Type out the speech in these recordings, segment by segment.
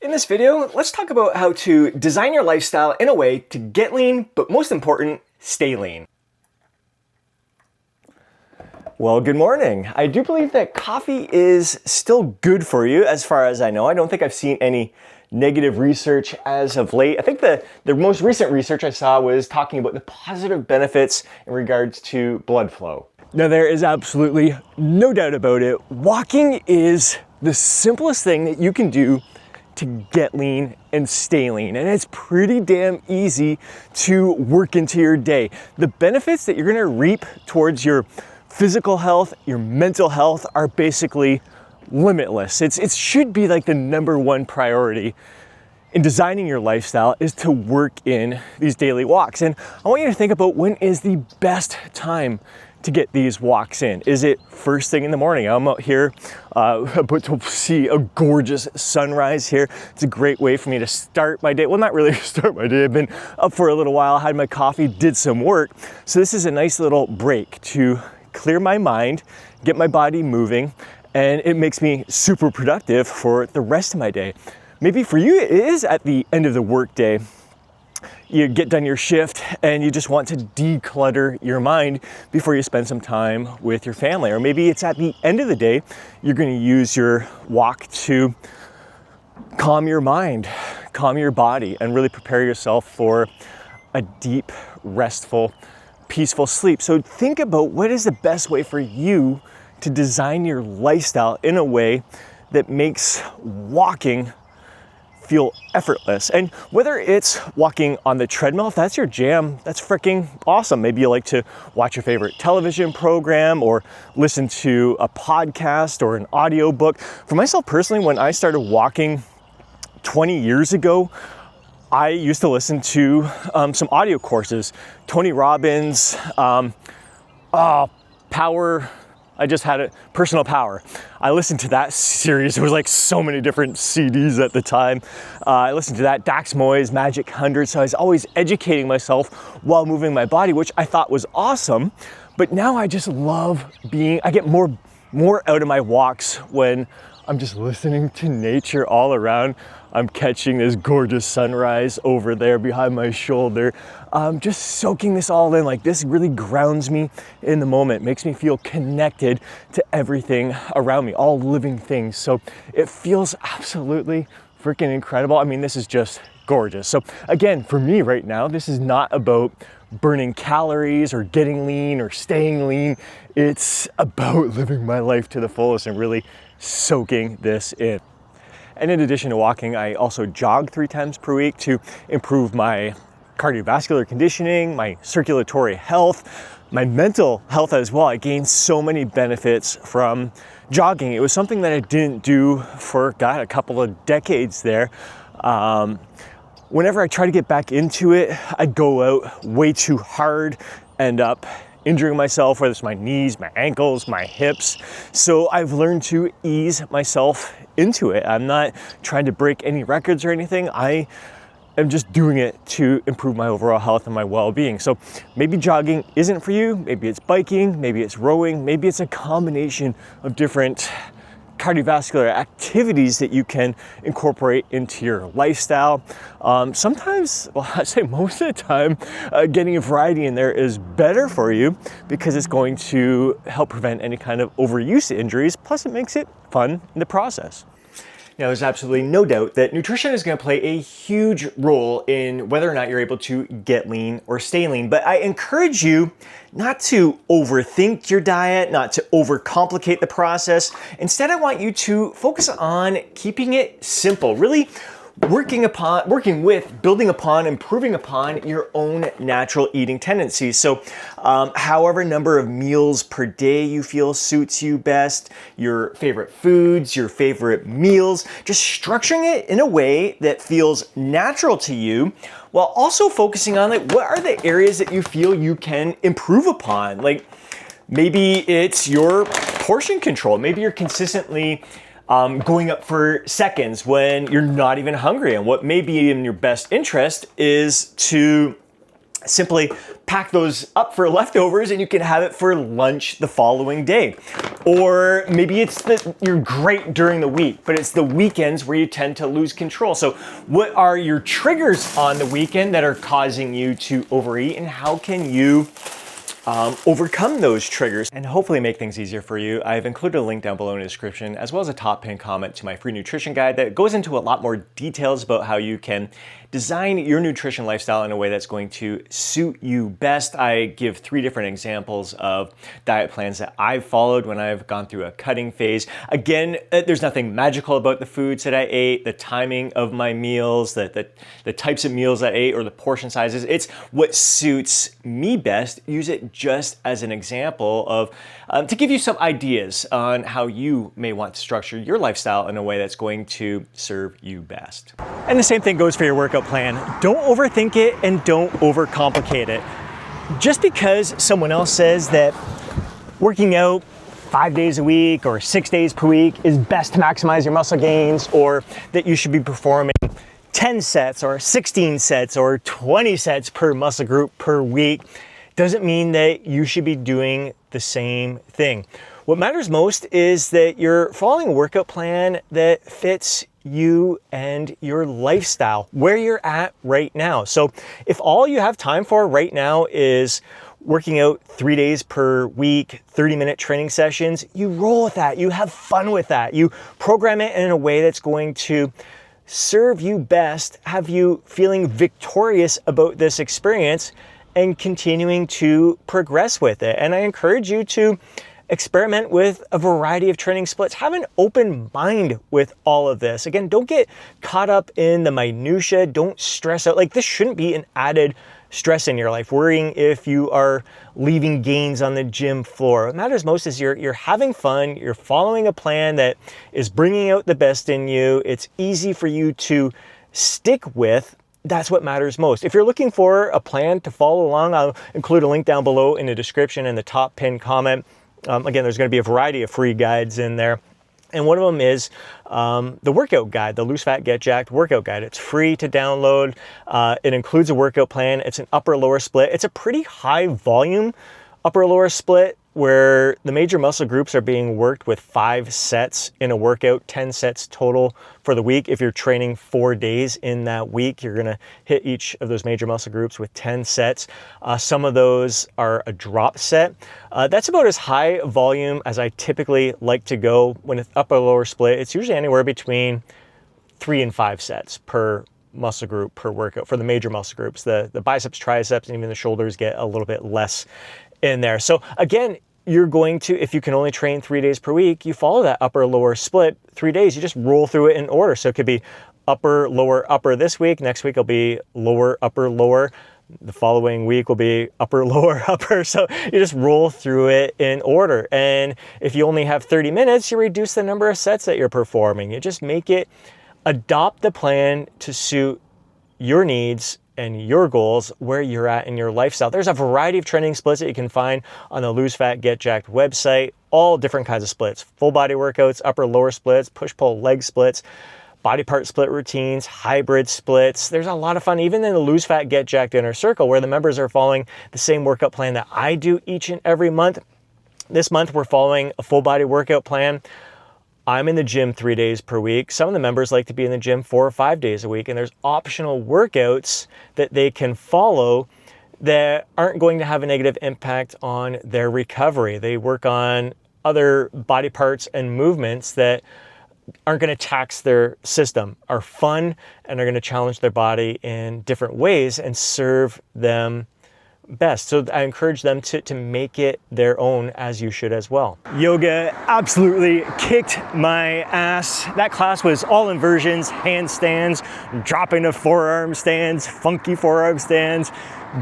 In this video, let's talk about how to design your lifestyle in a way to get lean, but most important, stay lean. Well, good morning. I do believe that coffee is still good for you as far as I know. I don't think I've seen any negative research as of late. I think the most recent research I saw was talking about the positive benefits in regards to blood flow. Now, there is absolutely no doubt about it. Walking is the simplest thing that you can do to get lean and stay lean. And it's pretty damn easy to work into your day. The benefits that you're gonna reap towards your physical health, your mental health are basically limitless. It should be like the number one priority in designing your lifestyle is to work in these daily walks. And I want you to think about when is the best time to get these walks in. Is it first thing in the morning? I'm out here about to see a gorgeous sunrise here. It's a great way for me to start my day. Well, not really start my day. I've been up for a little while, had my coffee, did some work. So this is a nice little break to clear my mind, get my body moving, and it makes me super productive for the rest of my day. Maybe for you, it is at the end of the workday. You get done your shift and you just want to declutter your mind before you spend some time with your family. Or maybe it's at the end of the day, you're going to use your walk to calm your mind, calm your body, and really prepare yourself for a deep, restful, peaceful sleep. So think about what is the best way for you to design your lifestyle in a way that makes walking feel effortless. And whether it's walking on the treadmill, if that's your jam, that's freaking awesome. Maybe you like to watch your favorite television program or listen to a podcast or an audiobook. For myself personally, when I started walking 20 years ago, I used to listen to some audio courses. Tony Robbins, Power, I just had it, Personal Power. I listened to that series. There was like so many different CDs at the time. I listened to that, Dax Moy's Magic 100. So I was always educating myself while moving my body, which I thought was awesome. But now I just love I get more out of my walks when I'm just listening to nature all around. I'm catching this gorgeous sunrise over there behind my shoulder. Just soaking this all in. Like, this really grounds me in the moment, makes me feel connected to everything around me, all living things. So it feels absolutely freaking incredible. I mean, this is just gorgeous. So again, for me right now, this is not about burning calories or getting lean or staying lean. It's about living my life to the fullest and really soaking this in. And in addition to walking, I also jog 3 times per week to improve my cardiovascular conditioning, my circulatory health, my mental health as well. I gained so many benefits from jogging. It was something that I didn't do for, a couple of decades there. Whenever I try to get back into it, I go out way too hard, end up injuring myself, whether it's my knees, my ankles, my hips. So I've learned to ease myself into it. I'm not trying to break any records or anything. I am just doing it to improve my overall health and my well-being. So maybe jogging isn't for you. Maybe it's biking, maybe it's rowing, maybe it's a combination of different cardiovascular activities that you can incorporate into your lifestyle. Sometimes, well, I say most of the time, getting a variety in there is better for you because it's going to help prevent any kind of overuse injuries. Plus, it makes it fun in the process. Now, there's absolutely no doubt that nutrition is going to play a huge role in whether or not you're able to get lean or stay lean. But I encourage you not to overthink your diet, not to overcomplicate the process. Instead, I want you to focus on keeping it simple, really working with, building upon, improving upon your own natural eating tendencies. So however number of meals per day you feel suits you best, your favorite foods, your favorite meals, just structuring it in a way that feels natural to you, while also focusing on like what are the areas that you feel you can improve upon. Like maybe it's your portion control. Maybe you're consistently going up for seconds when you're not even hungry. And what may be in your best interest is to simply pack those up for leftovers and you can have it for lunch the following day. Or maybe it's that you're great during the week, but it's the weekends where you tend to lose control. So what are your triggers on the weekend that are causing you to overeat, and how can you overcome those triggers and hopefully make things easier for you? I've included a link down below in the description, as well as a top pinned comment to my free nutrition guide that goes into a lot more details about how you can design your nutrition lifestyle in a way that's going to suit you best. I give 3 different examples of diet plans that I've followed when I've gone through a cutting phase. Again, there's nothing magical about the foods that I ate, the timing of my meals, the types of meals I ate, or the portion sizes. It's what suits me best. Use it just as an example of, to give you some ideas on how you may want to structure your lifestyle in a way that's going to serve you best. And the same thing goes for your workout plan. Don't overthink it and don't overcomplicate it. Just because someone else says that working out 5 days a week or 6 days per week is best to maximize your muscle gains, or that you should be performing 10 sets or 16 sets or 20 sets per muscle group per week, doesn't mean that you should be doing the same thing. What matters most is that you're following a workout plan that fits you and your lifestyle, where you're at right now. So if all you have time for right now is working out 3 days per week, 30-minute training sessions, you roll with that. You have fun with that. You program it in a way that's going to serve you best, have you feeling victorious about this experience and continuing to progress with it. And I encourage you to experiment with a variety of training splits. Have an open mind with all of this. Again, don't get caught up in the minutia. Don't stress out. Like, this shouldn't be an added stress in your life, worrying if you are leaving gains on the gym floor. What matters most is you're having fun. You're following a plan that is bringing out the best in you. It's easy for you to stick with. That's what matters most. If you're looking for a plan to follow along, I'll include a link down below in the description and the top pinned comment. Again, there's going to be a variety of free guides in there. And one of them is the workout guide, the Lose Fat, Get Jacked workout guide. It's free to download. It includes a workout plan. It's an upper-lower split. It's a pretty high volume upper-lower split where the major muscle groups are being worked with 5 sets in a workout, 10 sets total for the week. If you're training 4 days in that week, you're gonna hit each of those major muscle groups with 10 sets. Some of those are a drop set. That's about as high volume as I typically like to go when it's upper lower split. It's usually anywhere between 3 and 5 sets per muscle group per workout for the major muscle groups. The biceps, triceps, and even the shoulders get a little bit less in there. So again, you're going to, if you can only train 3 days per week, you follow that upper lower split 3 days. You just roll through it in order. So it could be upper, lower, upper this week. Next week will be lower, upper, lower. The following week will be upper, lower, upper. So you just roll through it in order. And if you only have 30 minutes, you reduce the number of sets that you're performing. You just make it, adopt the plan to suit your needs and your goals, where you're at in your lifestyle. There's a variety of training splits that you can find on the Lose Fat, Get Jacked website, all different kinds of splits, full body workouts, upper lower splits, push pull leg splits, body part split routines, hybrid splits. There's a lot of fun, even in the Lose Fat, Get Jacked Inner Circle, where the members are following the same workout plan that I do each and every month. This month, we're following a full body workout plan. I'm in the gym 3 days per week. Some of the members like to be in the gym 4 or 5 days a week, and there's optional workouts that they can follow that aren't going to have a negative impact on their recovery. They work on other body parts and movements that aren't going to tax their system, are fun, and are going to challenge their body in different ways and serve them best. So I encourage them to make it their own, as you should as well. Yoga absolutely kicked my ass. That class was all inversions, handstands, dropping to forearm stands, funky forearm stands.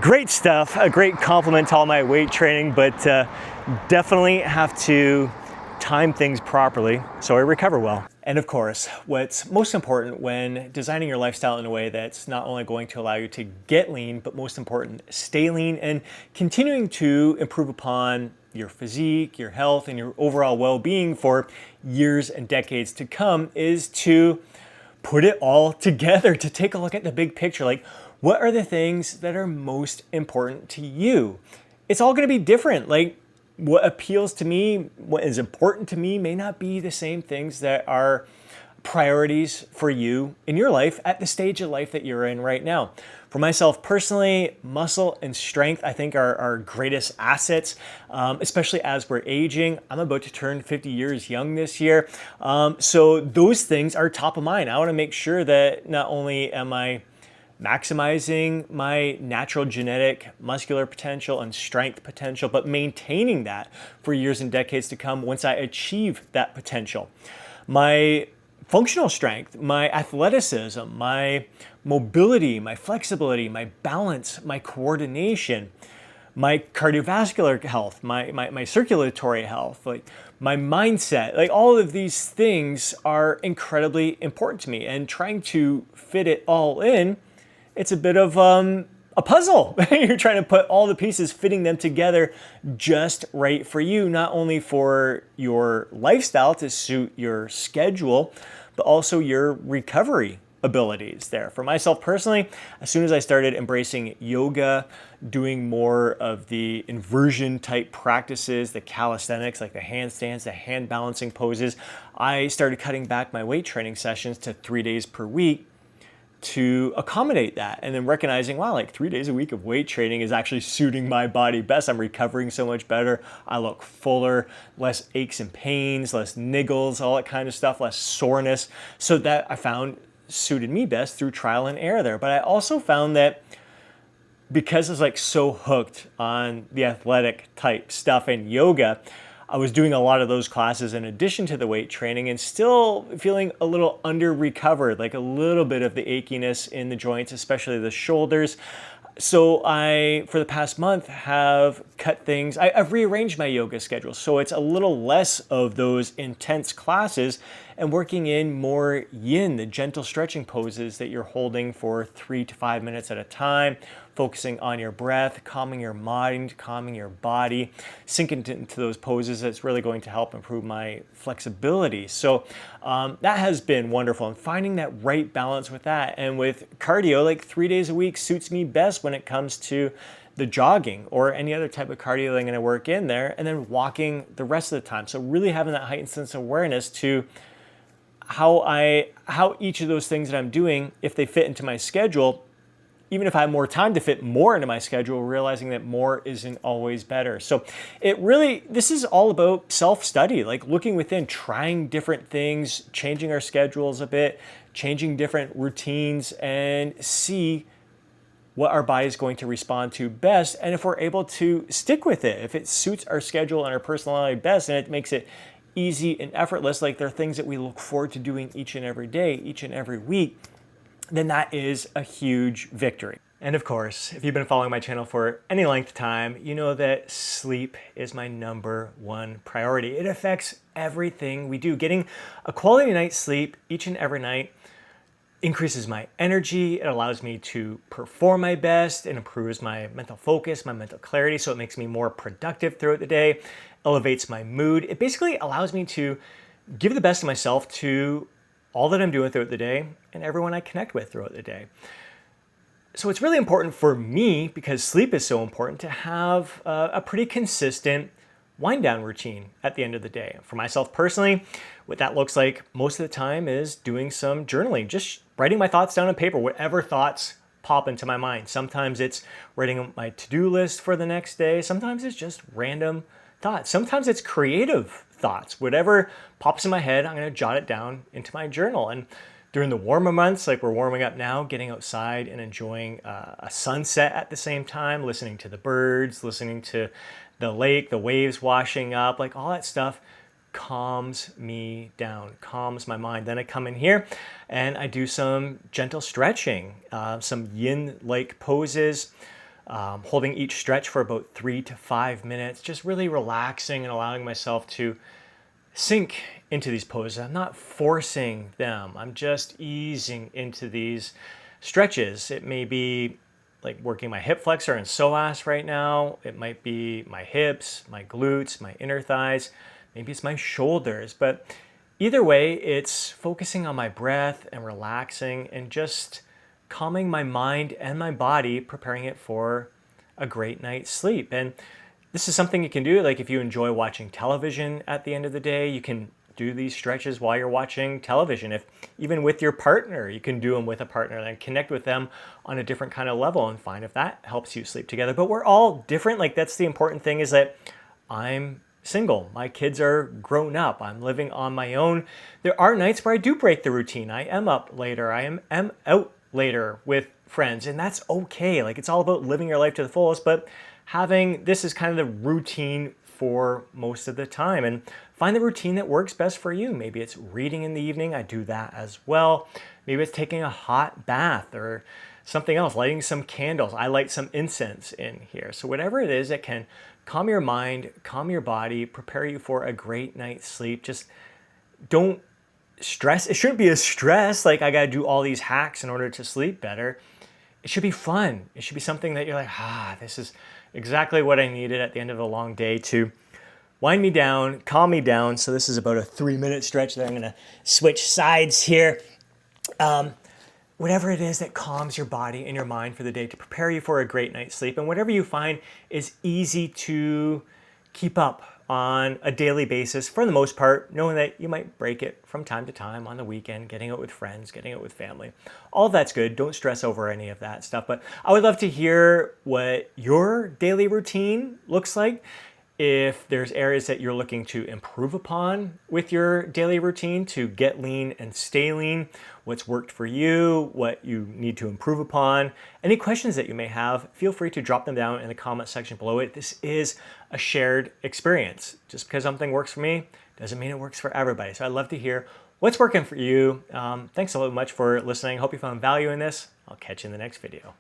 Great stuff, a great compliment to all my weight training, but definitely have to time things properly so I recover well. And of course, what's most important when designing your lifestyle in a way that's not only going to allow you to get lean, but most important, stay lean and continuing to improve upon your physique, your health, and your overall well-being for years and decades to come, is to put it all together, to take a look at the big picture. Like, What are the things that are most important to you? It's all going to be different. Like, what appeals to me, what is important to me may not be the same things that are priorities for you in your life at the stage of life that you're in right now. For myself personally, muscle and strength, I think, are our greatest assets, especially as we're aging. I'm about to turn 50 years young this year. So those things are top of mind. I want to make sure that not only am I maximizing my natural genetic muscular potential and strength potential, but maintaining that for years and decades to come once I achieve that potential. My functional strength, my athleticism, my mobility, my flexibility, my balance, my coordination, my cardiovascular health, my circulatory health, like my mindset, like all of these things are incredibly important to me. And trying to fit it all in, it's a bit of a puzzle. You're trying to put all the pieces, fitting them together just right for you, not only for your lifestyle to suit your schedule, but also your recovery abilities there. For myself personally, as soon as I started embracing yoga, doing more of the inversion type practices, the calisthenics, like the handstands, the hand balancing poses, I started cutting back my weight training sessions to 3 days per week to accommodate that, and then recognizing, wow, like 3 days a week of weight training is actually suiting my body best. I'm recovering so much better. I look fuller, less aches and pains, less niggles, all that kind of stuff, less soreness. So that I found suited me best through trial and error there. But I also found that because I was like so hooked on the athletic type stuff and yoga, I was doing a lot of those classes in addition to the weight training and still feeling a little under recovered, like a little bit of the achiness in the joints, especially the shoulders. So I, for the past month, have cut things. I've rearranged my yoga schedule. So it's a little less of those intense classes and working in more yin, the gentle stretching poses that you're holding for 3 to 5 minutes at a time, focusing on your breath, calming your mind, calming your body, sinking into those poses. That's really going to help improve my flexibility. So that has been wonderful, and finding that right balance with that. And with cardio, like 3 days a week suits me best when it comes to the jogging or any other type of cardio that I'm going to work in there, and then walking the rest of the time. So really having that heightened sense of awareness to how each of those things that I'm doing, if they fit into my schedule, even if I have more time to fit more into my schedule, realizing that more isn't always better. So this is all about self-study, like looking within, trying different things, changing our schedules a bit, changing different routines, and see what our body is going to respond to best. And if we're able to stick with it, if it suits our schedule and our personality best, and it makes it easy and effortless, like there are things that we look forward to doing each and every day, each and every week, then that is a huge victory. And of course, if you've been following my channel for any length of time, you know that sleep is my #1 priority. It affects everything we do. Getting a quality night's sleep each and every night increases my energy. It allows me to perform my best. It improves my mental focus, my mental clarity, so it makes me more productive throughout the day, elevates my mood. It basically allows me to give the best of myself to all that I'm doing throughout the day and everyone I connect with throughout the day. So it's really important for me, because sleep is so important, to have a pretty consistent wind down routine at the end of the day. For myself personally, what that looks like most of the time is doing some journaling, just writing my thoughts down on paper, whatever thoughts pop into my mind. Sometimes it's writing my to-do list for the next day. Sometimes it's just random thoughts. Sometimes it's creative thoughts. Whatever pops in my head, I'm going to jot it down into my journal. And during the warmer months, like we're warming up now, getting outside and enjoying a sunset at the same time, listening to the birds, listening to the lake, the waves washing up, like all that stuff calms me down, calms my mind. Then I come in here and I do some gentle stretching, some yin-like poses, holding each stretch for about 3 to 5 minutes, just really relaxing and allowing myself to sink into these poses. I'm not forcing them. I'm just easing into these stretches. It may be like working my hip flexor and psoas right now. It might be my hips, my glutes, my inner thighs. Maybe it's my shoulders. But either way, it's focusing on my breath and relaxing and just calming my mind and my body, preparing it for a great night's sleep. And this is something you can do, like if you enjoy watching television at the end of the day, you can do these stretches while you're watching television. If even with your partner, you can do them with a partner and connect with them on a different kind of level and find if that helps you sleep together. But we're all different. Like that's the important thing, is that I'm single. My kids are grown up. I'm living on my own. There are nights where I do break the routine. I am up later. I am out later with friends, and that's okay. Like it's all about living your life to the fullest, but having this is kind of the routine for most of the time, and find the routine that works best for you. Maybe it's reading in the evening. I do that as well. Maybe it's taking a hot bath or something else, lighting some candles. I light some incense in here. So whatever it is that can calm your mind, calm your body, prepare you for a great night's sleep. Just don't stress. It shouldn't be a stress, like I gotta do all these hacks in order to sleep better. It should be fun. It should be something that you're like, this is exactly what I needed at the end of a long day to wind me down, calm me down. So this is about a 3-minute stretch that I'm gonna switch sides here. Whatever it is that calms your body and your mind for the day to prepare you for a great night's sleep, and whatever you find is easy to keep up on a daily basis for the most part, knowing that you might break it from time to time on the weekend, getting out with friends, getting out with family. All of that's good. Don't stress over any of that stuff. But I would love to hear what your daily routine looks like. If there's areas that you're looking to improve upon with your daily routine to get lean and stay lean, what's worked for you, what you need to improve upon, any questions that you may have, feel free to drop them down in the comment section below it. This is a shared experience. Just because something works for me doesn't mean it works for everybody. So I'd love to hear what's working for you. Thanks so much for listening. Hope you found value in this. I'll catch you in the next video.